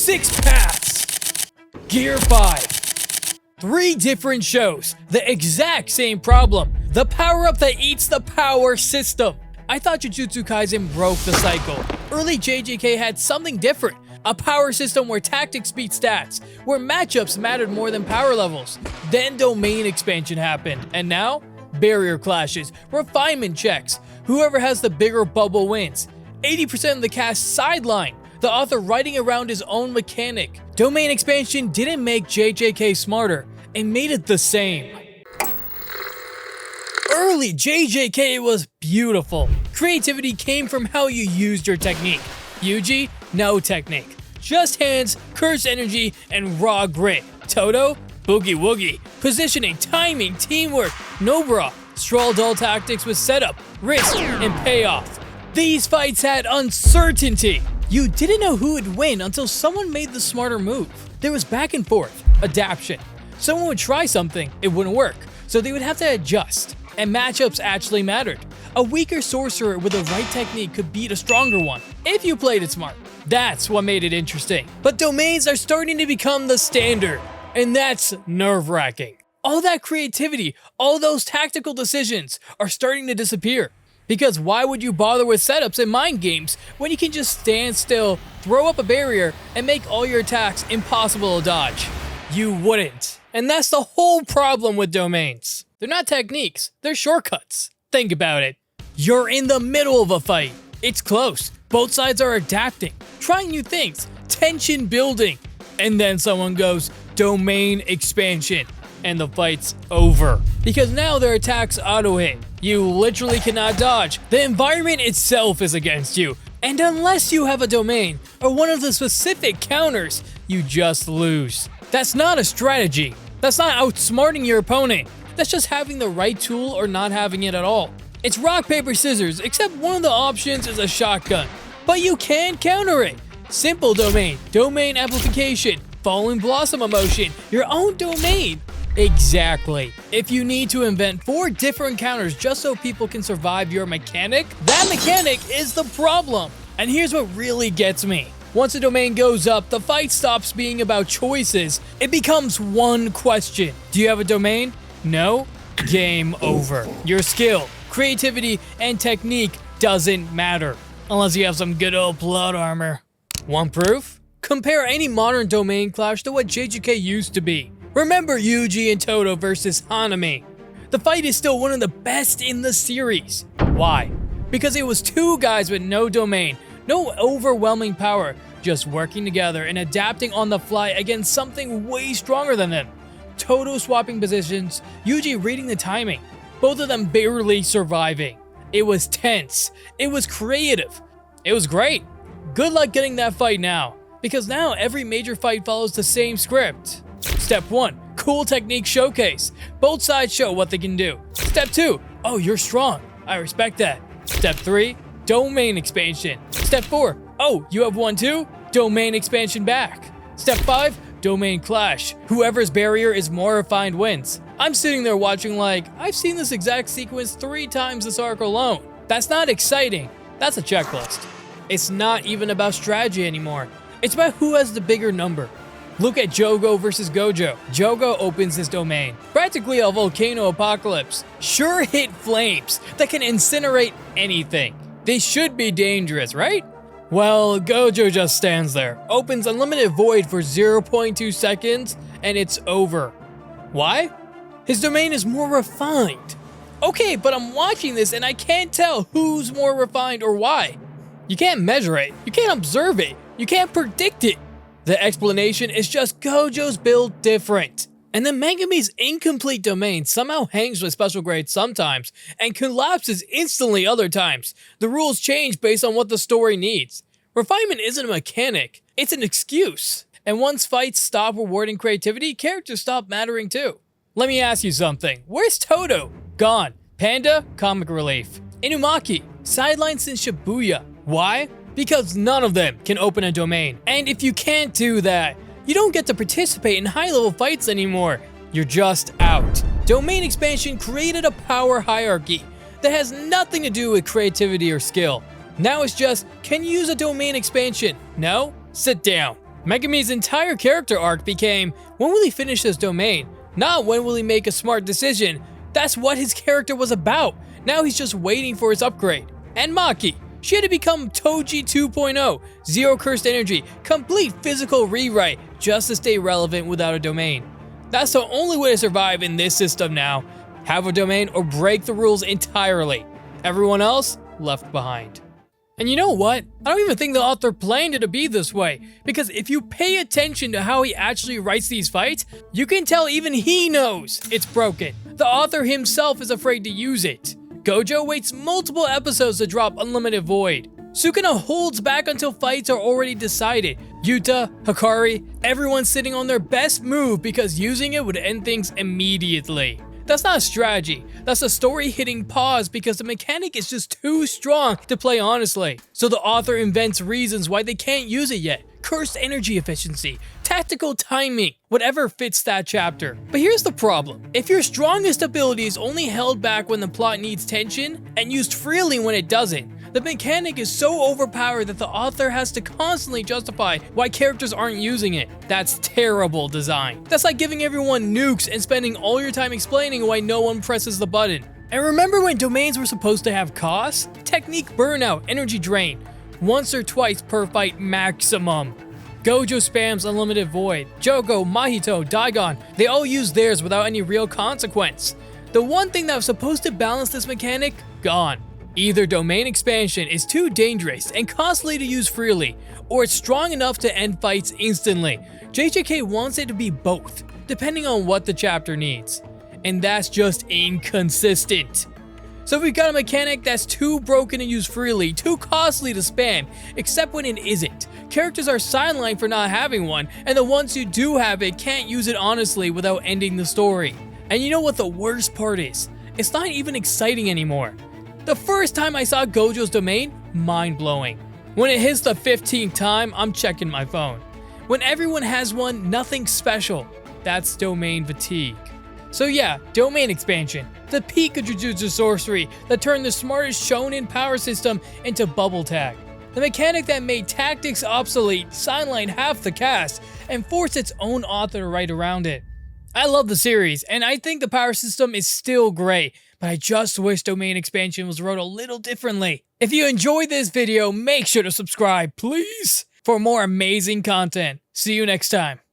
6 paths. Gear 5. 3 different shows, the exact same problem. The power-up that eats the power system. I thought Jujutsu Kaisen broke the cycle. Early JJK had something different. A power system where tactics beat stats, where matchups mattered more than power levels. Then domain expansion happened, and now? Barrier clashes, refinement checks. Whoever has the bigger bubble wins. 80% of the cast sideline, the author writing around his own mechanic. Domain expansion didn't make JJK smarter, it made it the same. Early JJK was beautiful. Creativity came from how you used your technique. Yuji, no technique. Just hands, curse energy, and raw grit. Todo, Boogie Woogie. Positioning, timing, teamwork. Nobara, straw dull tactics with setup, risk, and payoff. These fights had uncertainty. You didn't know who would win until someone made the smarter move. There was back and forth, adaptation. Someone would try something, it wouldn't work, so they would have to adjust. And matchups actually mattered. A weaker sorcerer with the right technique could beat a stronger one, if you played it smart. That's what made it interesting. But domains are starting to become the standard, and that's nerve-wracking. All that creativity, all those tactical decisions are starting to disappear. Because why would you bother with setups and mind games when you can just stand still, throw up a barrier, and make all your attacks impossible to dodge? You wouldn't. And that's the whole problem with domains. They're not techniques, they're shortcuts. Think about it. You're in the middle of a fight. It's close. Both sides are adapting, trying new things, tension building. And then someone goes, domain expansion. And the fight's over. Because now their attacks auto-hit. You literally cannot dodge. The environment itself is against you. And unless you have a domain, or one of the specific counters, you just lose. That's not a strategy. That's not outsmarting your opponent. That's just having the right tool or not having it at all. It's rock, paper, scissors, except one of the options is a shotgun. But you can counter it. Simple domain, domain amplification, falling blossom emotion, your own domain. Exactly. If you need to invent 4 different counters just so people can survive your mechanic, that mechanic is the problem. And here's what really gets me. Once a domain goes up, the fight stops being about choices. It becomes one question. Do you have a domain? No? Game over. Your skill, creativity, and technique doesn't matter. Unless you have some good old plot armor. Want proof? Compare any modern domain clash to what JJK used to be. Remember Yuji and Todo versus Hanami. The fight is still one of the best in the series. Why? Because it was 2 guys with no domain, no overwhelming power, just working together and adapting on the fly against something way stronger than them. Todo swapping positions, Yuji reading the timing, both of them barely surviving. It was tense, it was creative, it was great. Good luck getting that fight now, because now every major fight follows the same script. Step 1, cool technique showcase. Both sides show what they can do. Step 2, oh, you're strong, I respect that. Step 3, domain expansion. Step 4, oh, you have one too? Domain expansion back. Step 5, domain clash. Whoever's barrier is more refined wins. I'm sitting there watching like, I've seen this exact sequence 3 times this arc alone. That's not exciting, that's a checklist. It's not even about strategy anymore. It's about who has the bigger number. Look at Jogo versus Gojo. Jogo opens his domain. Practically a volcano apocalypse. Sure hit flames that can incinerate anything. They should be dangerous, right? Well, Gojo just stands there, opens unlimited void for 0.2 seconds, and it's over. Why? His domain is more refined. Okay, but I'm watching this and I can't tell who's more refined or why. You can't measure it, you can't observe it, you can't predict it. The explanation is just Gojo's build different. And then Megumi's incomplete domain somehow hangs with special grades sometimes and collapses instantly other times. The rules change based on what the story needs. Refinement isn't a mechanic, it's an excuse. And once fights stop rewarding creativity, characters stop mattering too. Let me ask you something. Where's Todo? Gone. Panda? Comic relief. Inumaki? Sidelined since Shibuya. Why? Because none of them can open a domain. And if you can't do that, you don't get to participate in high-level fights anymore. You're just out. Domain expansion created a power hierarchy that has nothing to do with creativity or skill. Now it's just, can you use a domain expansion? No? Sit down. Megumi's entire character arc became, when will he finish his domain? Not when will he make a smart decision. That's what his character was about. Now he's just waiting for his upgrade. And Maki. She had to become Toji 2.0, zero cursed energy, complete physical rewrite, just to stay relevant without a domain. That's the only way to survive in this system now. Have a domain or break the rules entirely. Everyone else left behind. And you know what? I don't even think the author planned it to be this way, because if you pay attention to how he actually writes these fights, you can tell even he knows it's broken. The author himself is afraid to use it. Gojo waits multiple episodes to drop Unlimited Void. Sukuna holds back until fights are already decided. Yuta, Hikari, everyone's sitting on their best move because using it would end things immediately. That's not a strategy, that's a story hitting pause because the mechanic is just too strong to play honestly. So the author invents reasons why they can't use it yet. Cursed energy efficiency, tactical timing, whatever fits that chapter. But here's the problem. If your strongest ability is only held back when the plot needs tension and used freely when it doesn't, the mechanic is so overpowered that the author has to constantly justify why characters aren't using it. That's terrible design. That's like giving everyone nukes and spending all your time explaining why no one presses the button. And remember when domains were supposed to have costs? Technique burnout, energy drain. Once or twice per fight maximum. Gojo spams Unlimited Void. Jogo, Mahito, Daigon, they all use theirs without any real consequence. The one thing that was supposed to balance this mechanic, gone. Either domain expansion is too dangerous and costly to use freely, or it's strong enough to end fights instantly. JJK wants it to be both, depending on what the chapter needs. And that's just inconsistent. So we've got a mechanic that's too broken to use freely, too costly to spam, except when it isn't. Characters are sidelined for not having one, and the ones who do have it can't use it honestly without ending the story. And you know what the worst part is? It's not even exciting anymore. The first time I saw Gojo's domain, mind-blowing. When it hits the 15th time, I'm checking my phone. When everyone has one, nothing special. That's domain fatigue. So yeah, domain expansion. The peak of Jujutsu sorcery that turned the smartest shonen power system into bubble tag. The mechanic that made tactics obsolete, sidelined half the cast, and forced its own author to write around it. I love the series, and I think the power system is still great, but I just wish domain expansion was wrote a little differently. If you enjoyed this video, make sure to subscribe, please, for more amazing content. See you next time.